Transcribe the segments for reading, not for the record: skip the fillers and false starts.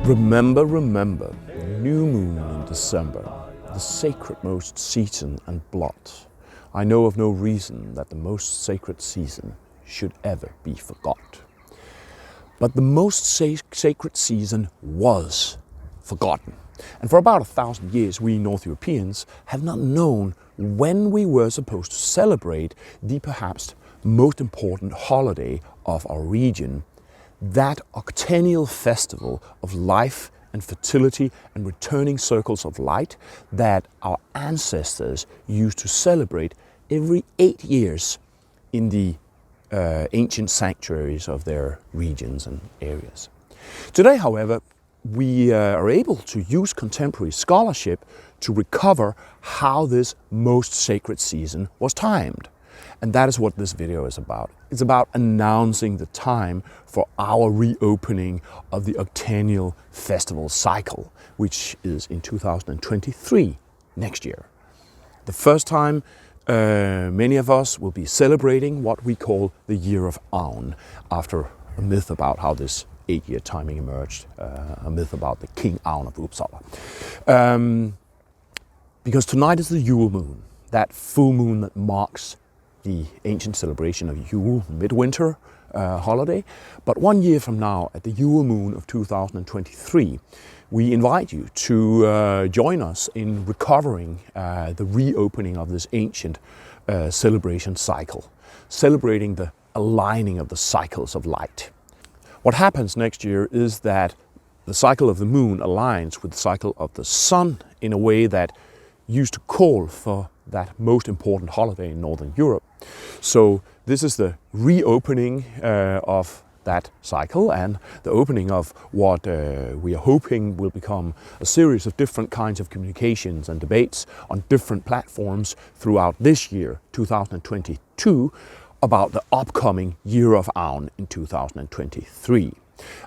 Remember, remember, new moon in December, the sacred most season and blot. I know of no reason that the most sacred season should ever be forgot. But the most sacred season was forgotten. And for about 1,000 years, we North Europeans have not known when we were supposed to celebrate the perhaps most important holiday of our region, that octennial festival of life and fertility and returning circles of light that our ancestors used to celebrate every 8 years in the ancient sanctuaries of their regions and areas. Today, however, we are able to use contemporary scholarship to recover how this most sacred season was timed. And that is what this video is about. It's about announcing the time for our reopening of the octennial festival cycle, which is in 2023, next year. The first time many of us will be celebrating what we call the Year of Aun, after a myth about how this 8-year timing emerged, a myth about the King Aun of Uppsala. Because tonight is the Yule moon, that full moon that marks the ancient celebration of Yule, midwinter holiday. But 1 year from now, at the Yule moon of 2023, we invite you to join us in recovering the reopening of this ancient celebration cycle, celebrating the aligning of the cycles of light. What happens next year is that the cycle of the moon aligns with the cycle of the sun in a way that used to call for that most important holiday in Northern Europe. So this is the reopening of that cycle and the opening of what we are hoping will become a series of different kinds of communications and debates on different platforms throughout this year, 2022, about the upcoming Year of Aun in 2023.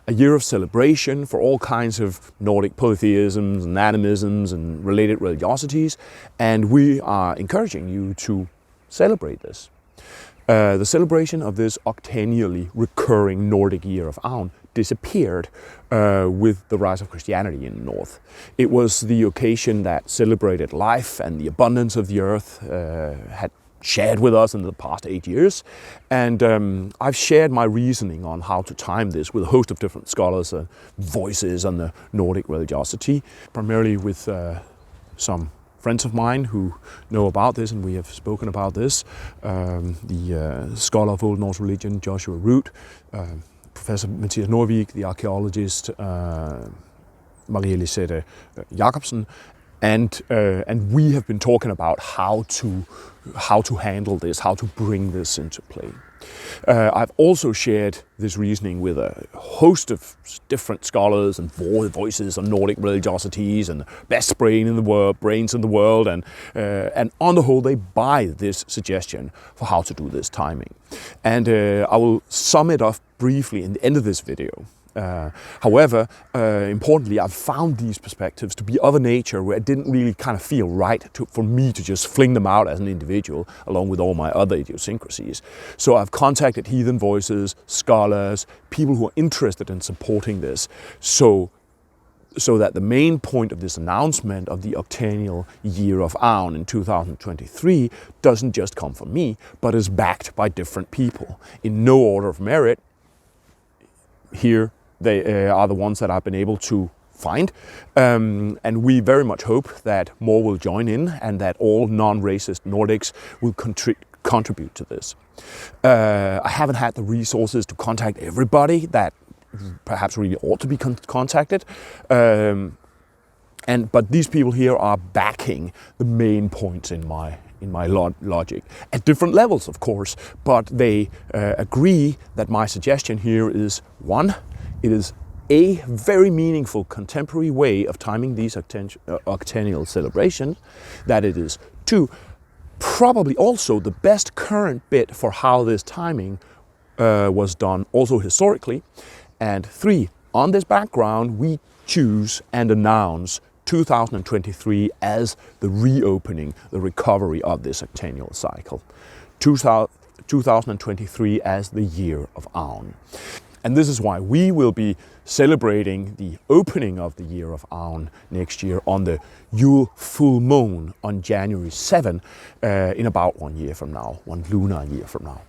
A year of celebration for all kinds of Nordic polytheisms and animisms and related religiosities, and we are encouraging you to celebrate this. The celebration of this octennially recurring Nordic Year of Aun disappeared with the rise of Christianity in the north. It was the occasion that celebrated life and the abundance of the earth had shared with us in the past 8 years. And I've shared my reasoning on how to time this with a host of different scholars and voices on the Nordic religiosity, primarily with some friends of mine who know about this, and we have spoken about this. The scholar of Old Norse religion, Joshua Root, Professor Mathias Norvig, the archaeologist, Maria Lisette Jacobsen, and we have been talking about how to handle this, how to bring this into play. I've also shared this reasoning with a host of different scholars and voices on Nordic religiosities and the best brains in the world, and on the whole, they buy this suggestion for how to do this timing. And I will sum it up briefly in the end of this video. However, importantly, I've found these perspectives to be of a nature where it didn't really kind of feel right for me to just fling them out as an individual, along with all my other idiosyncrasies. So I've contacted heathen voices, scholars, people who are interested in supporting this, so that the main point of this announcement of the octennial Year of Aun in 2023 doesn't just come from me, but is backed by different people in no order of merit. Here they are the ones that I've been able to find, and we very much hope that more will join in and that all non-racist Nordics will contribute to this. I haven't had the resources to contact everybody that perhaps really ought to be contacted, but these people here are backing the main points in my logic, at different levels, of course, but they agree that my suggestion here is, one, it is a very meaningful contemporary way of timing these octennial celebrations, that it is, two, probably also the best current bit for how this timing was done also historically, and three, on this background, we choose and announce 2023 as the reopening, the recovery of this octennial cycle. 2023 as the Year of Aun. And this is why we will be celebrating the opening of the year of Aun next year on the Yule full moon on January 7 in about 1 year from now, 1 lunar year from now.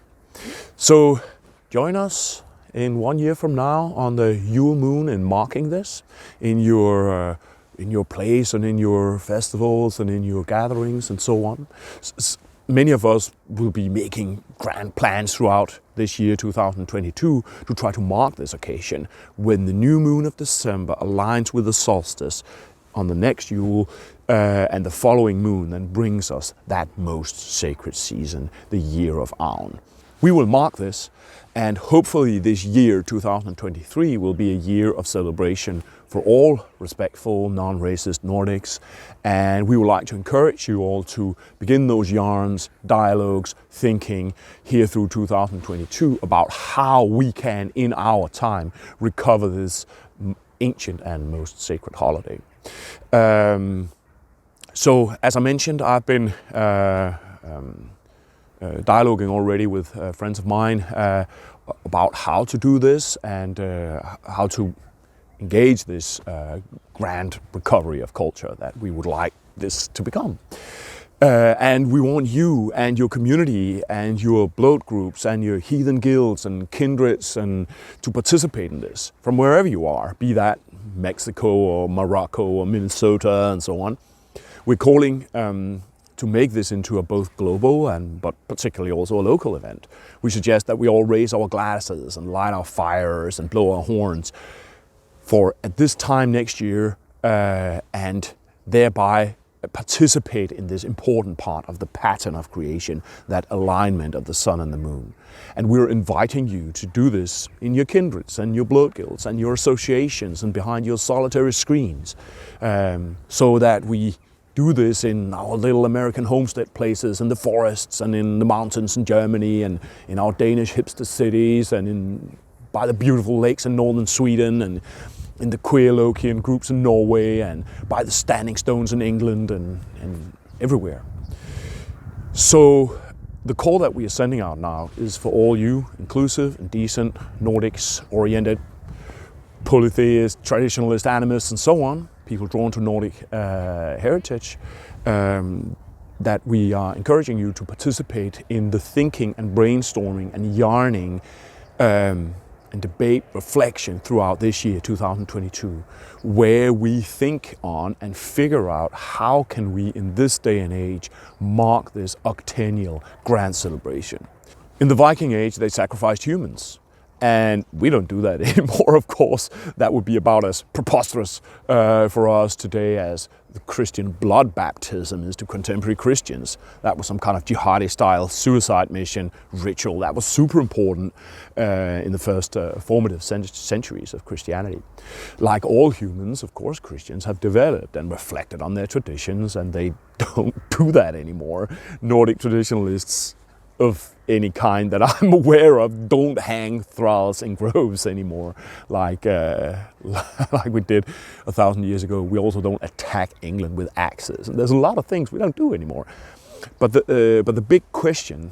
So join us in 1 year from now on the Yule moon in marking this in your place and in your festivals and in your gatherings and so on. Many of us will be making grand plans throughout this year 2022 to try to mark this occasion when the new moon of December aligns with the solstice on the next Yule and the following moon then brings us that most sacred season, the year of Aun. We will mark this, and hopefully this year 2023 will be a year of celebration for all respectful, non-racist Nordics, and we would like to encourage you all to begin those yarns, dialogues, thinking here through 2022 about how we can, in our time, recover this ancient and most sacred holiday. So, as I mentioned, I've been dialoguing already with friends of mine about how to do this and how to engage this grand recovery of culture that we would like this to become. And we want you and your community and your bloat groups and your heathen guilds and kindreds and to participate in this from wherever you are, be that Mexico or Morocco or Minnesota and so on. We're calling to make this into a both global but particularly also a local event. We suggest that we all raise our glasses and light our fires and blow our horns for at this time next year and thereby participate in this important part of the pattern of creation, that alignment of the sun and the moon. And we're inviting you to do this in your kindreds and your bloat guilds and your associations and behind your solitary screens, so that we do this in our little American homestead places, in the forests and in the mountains in Germany and in our Danish hipster cities and by the beautiful lakes in northern Sweden and in the queer Lokian groups in Norway and by the standing stones in England and everywhere. So the call that we are sending out now is for all you inclusive and decent Nordics oriented polytheists, traditionalist animists and so on, people drawn to Nordic heritage, that we are encouraging you to participate in the thinking and brainstorming and yarning and debate, reflection throughout this year, 2022, where we think on and figure out how can we in this day and age mark this octennial grand celebration. In the Viking Age, they sacrificed humans. And we don't do that anymore, of course. That would be about as preposterous for us today as the Christian blood baptism is to contemporary Christians. That was some kind of jihadi-style suicide mission ritual that was super important in the first formative centuries of Christianity. Like all humans, of course, Christians have developed and reflected on their traditions, and they don't do that anymore. Nordic traditionalists of any kind that I'm aware of don't hang thralls in groves anymore like we did 1,000 years ago. We also don't attack England with axes, and there's a lot of things we don't do anymore. But the big question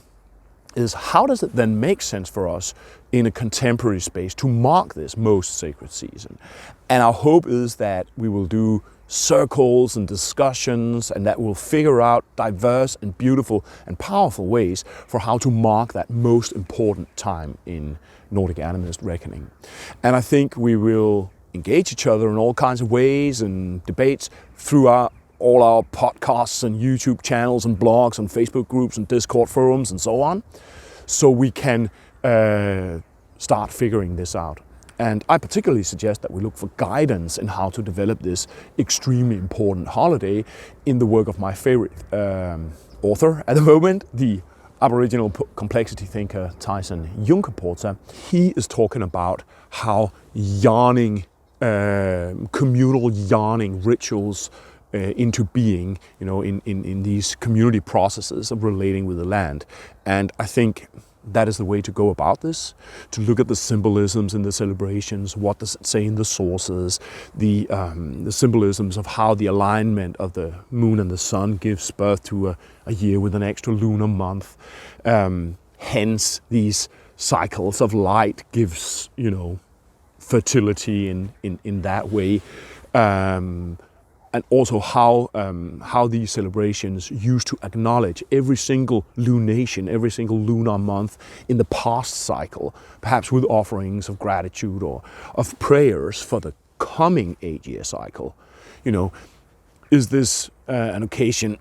is, how does it then make sense for us in a contemporary space to mark this most sacred season? And our hope is that we will do circles and discussions, and that we'll figure out diverse and beautiful and powerful ways for how to mark that most important time in Nordic animist reckoning. And I think we will engage each other in all kinds of ways and debates throughout all our podcasts and YouTube channels and blogs and Facebook groups and Discord forums and so on, so we can start figuring this out. And I particularly suggest that we look for guidance in how to develop this extremely important holiday in the work of my favorite author at the moment, the Aboriginal complexity thinker Tyson Yunkaporta. He is talking about how yarning, communal yarning rituals into being, in these community processes of relating with the land. And I think that is the way to go about this, to look at the symbolisms in the celebrations, what does it say in the sources, the symbolisms of how the alignment of the moon and the sun gives birth to a year with an extra lunar month. Hence these cycles of light gives, fertility in that way. And also how these celebrations used to acknowledge every single lunation, every single lunar month in the past cycle, perhaps with offerings of gratitude or of prayers for the coming 8-year cycle. Is this an occasion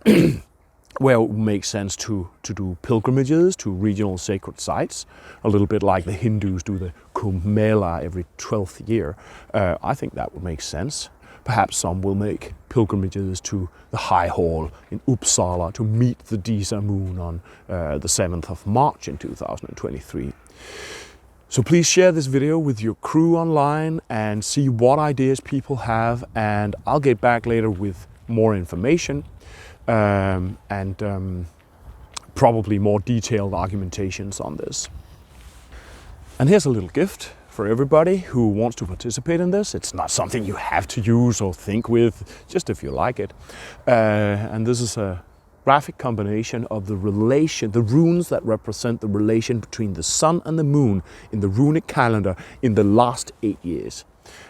where it makes sense to do pilgrimages to regional sacred sites, a little bit like the Hindus do the Kumbh Mela every 12th year? I think that would make sense. Perhaps some will make pilgrimages to the High Hall in Uppsala to meet the Disa moon on the 7th of March in 2023. So please share this video with your crew online and see what ideas people have, and I'll get back later with more information and probably more detailed argumentations on this. And here's a little gift for everybody who wants to participate in this. It's not something you have to use or think with, just if you like it. And this is a graphic combination of the runes that represent the relation between the sun and the moon in the runic calendar in the last 8 years.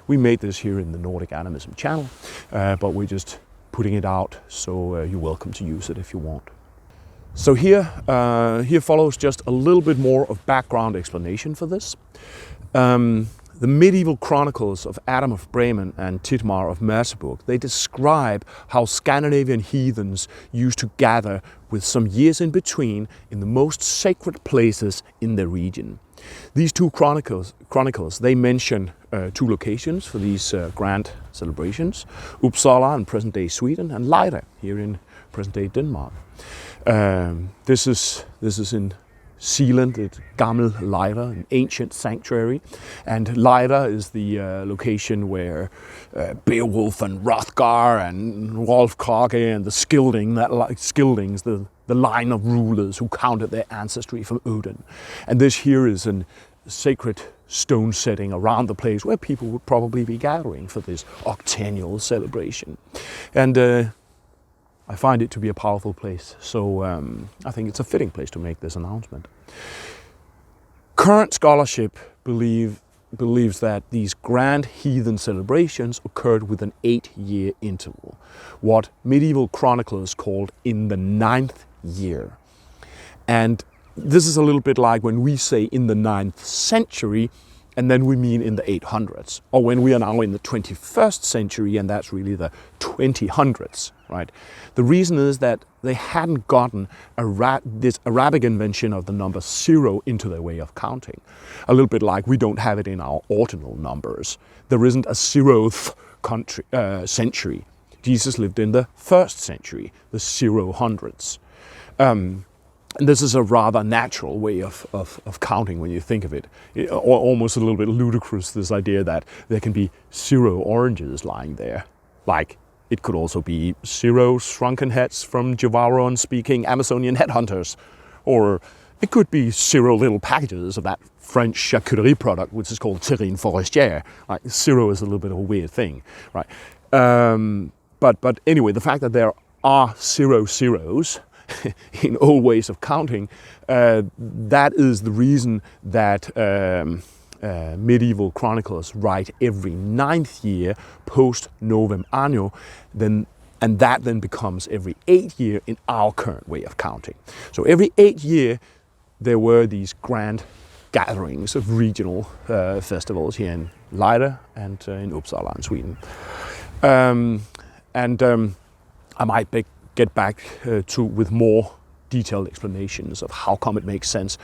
We made this here in the Nordic Animism channel, but we're just putting it out, so you're welcome to use it if you want. So here follows just a little bit more of background explanation for this. The medieval chronicles of Adam of Bremen and Tidmar of Merseburg, they describe how Scandinavian heathens used to gather with some years in between in the most sacred places in the region. These two chronicles they mention two locations for these grand celebrations: Uppsala in present-day Sweden and Lejre here in present-day Denmark. This is in Zealand, it's Gammel Lejre, an ancient sanctuary, and Lejre is the location where Beowulf and Hrothgar and Rolf Krake and the Skildings, the line of rulers who counted their ancestry from Odin. And this here is a sacred stone setting around the place where people would probably be gathering for this octennial celebration. And I find it to be a powerful place, so I think it's a fitting place to make this announcement. Current scholarship believes that these grand heathen celebrations occurred with an 8-year interval, what medieval chroniclers called in the 9th year. And this is a little bit like when we say in the 9th century, and then we mean in the 800s, or when we are now in the 21st century, and that's really the 2000s, right? The reason is that they hadn't gotten this Arabic invention of the number 0 into their way of counting. A little bit like we don't have it in our ordinal numbers. There isn't a 0th century. Jesus lived in the 1st century, the 000s. And this is a rather natural way of counting when you think of it. Almost a little bit ludicrous, this idea that there can be 0 oranges lying there. Like, it could also be 0 shrunken heads from Javaron-speaking Amazonian headhunters. Or it could be 0 little packages of that French charcuterie product, which is called terrine forestière. Like, 0 is a little bit of a weird thing, right? But anyway, the fact that there are 0 zeros in old ways of counting, that is the reason that medieval chroniclers write every 9th year post novem anno, and that then becomes every 8th year in our current way of counting. So every 8th year there were these grand gatherings of regional festivals here in Lejre and in Uppsala in Sweden. I might get back with more detailed explanations of how come it makes sense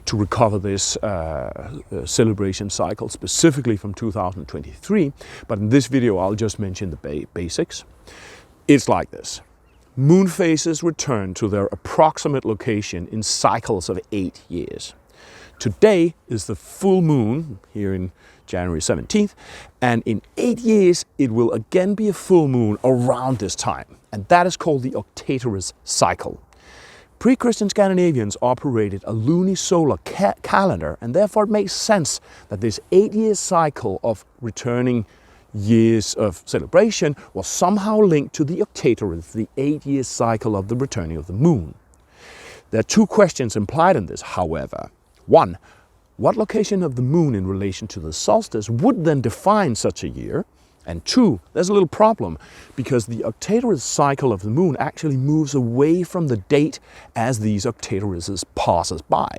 to recover this celebration cycle specifically from 2023. But in this video, I'll just mention the basics. It's like this. Moon phases return to their approximate location in cycles of 8 years. Today is the full moon here in January 17th, and in 8 years it will again be a full moon around this time, and that is called the octatorous cycle. Pre-Christian Scandinavians operated a lunisolar calendar, and therefore it makes sense that this 8-year cycle of returning years of celebration was somehow linked to the octatorous, the 8-year cycle of the returning of the moon. There are two questions implied in this, however. One, what location of the moon in relation to the solstice would then define such a year? And two, there's a little problem, because the octatorial cycle of the moon actually moves away from the date as these octatorises passes by.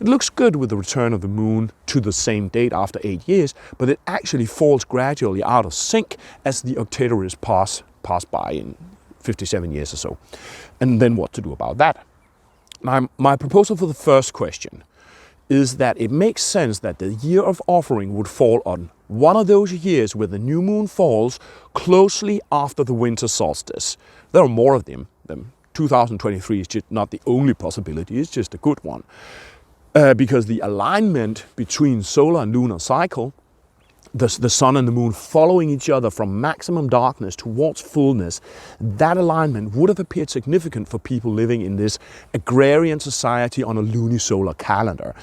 It looks good with the return of the moon to the same date after 8 years, but it actually falls gradually out of sync as the octatorises pass by in 57 years or so. And then what to do about that? My proposal for the first question is that it makes sense that the year of offering would fall on one of those years where the new moon falls closely after the winter solstice. There are more of them. 2023 is just not the only possibility, it's just a good one. Because the alignment between solar and lunar cycle, the sun and the moon following each other from maximum darkness towards fullness, that alignment would have appeared significant for people living in this agrarian society on a lunisolar calendar.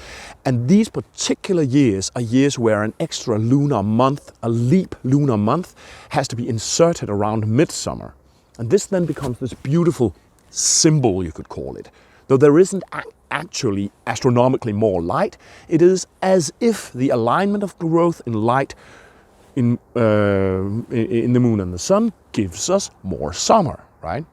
And these particular years are years where an extra lunar month, a leap lunar month, has to be inserted around midsummer. And this then becomes this beautiful symbol, you could call it. Though there isn't actually astronomically more light, it is as if the alignment of growth in light in the moon and the sun gives us more summer, right?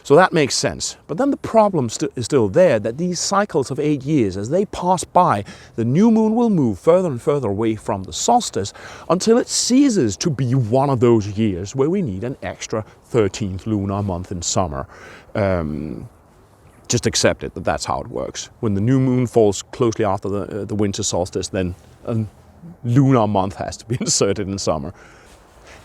So that makes sense. But then the problem is still there, that these cycles of 8 years, as they pass by, the new moon will move further and further away from the solstice until it ceases to be one of those years where we need an extra 13th lunar month in summer. Just accept it, that's how it works. When the new moon falls closely after the winter solstice, then a lunar month has to be inserted in summer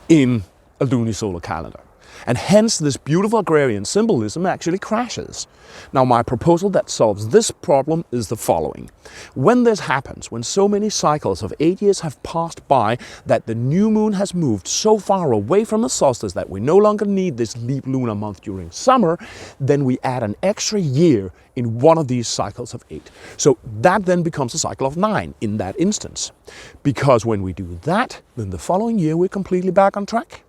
in a lunisolar calendar. And hence this beautiful agrarian symbolism actually crashes. Now my proposal that solves this problem is the following. When this happens, when so many cycles of 8 years have passed by that the new moon has moved so far away from the solstice that we no longer need this leap lunar month during summer, then we add an extra year in one of these cycles of 8. So that then becomes a cycle of 9 in that instance. Because when we do that, then the following year we're completely back on track.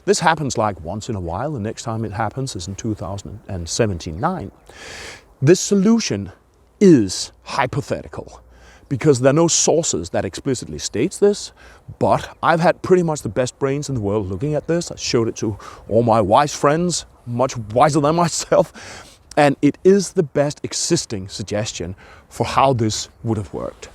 This happens like once in a while. The next time it happens is in 2079. This solution is hypothetical because there are no sources that explicitly states this, but I've had pretty much the best brains in the world looking at this. I showed it to all my wise friends, much wiser than myself, and it is the best existing suggestion for how this would have worked.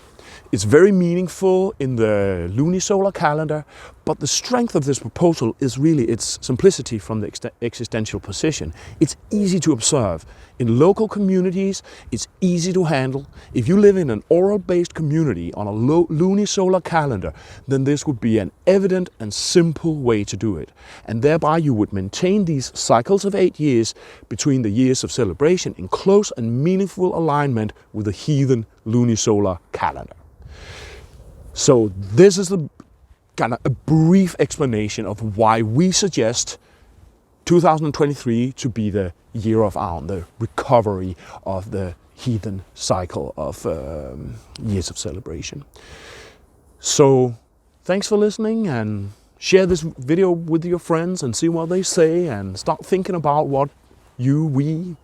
It's very meaningful in the lunisolar calendar, but the strength of this proposal is really its simplicity from the existential position. It's easy to observe. In local communities, it's easy to handle. If you live in an oral-based community on a lunisolar calendar, then this would be an evident and simple way to do it. And thereby you would maintain these cycles of 8 years between the years of celebration in close and meaningful alignment with the heathen lunisolar calendar. So this is kind of a brief explanation of why we suggest 2023 to be the year of Aun, the recovery of the heathen cycle of years of celebration. So thanks for listening, and share this video with your friends and see what they say, and start thinking about what you, we,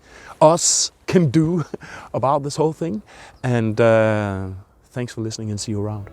us can do about this whole thing. And thanks for listening, and see you around.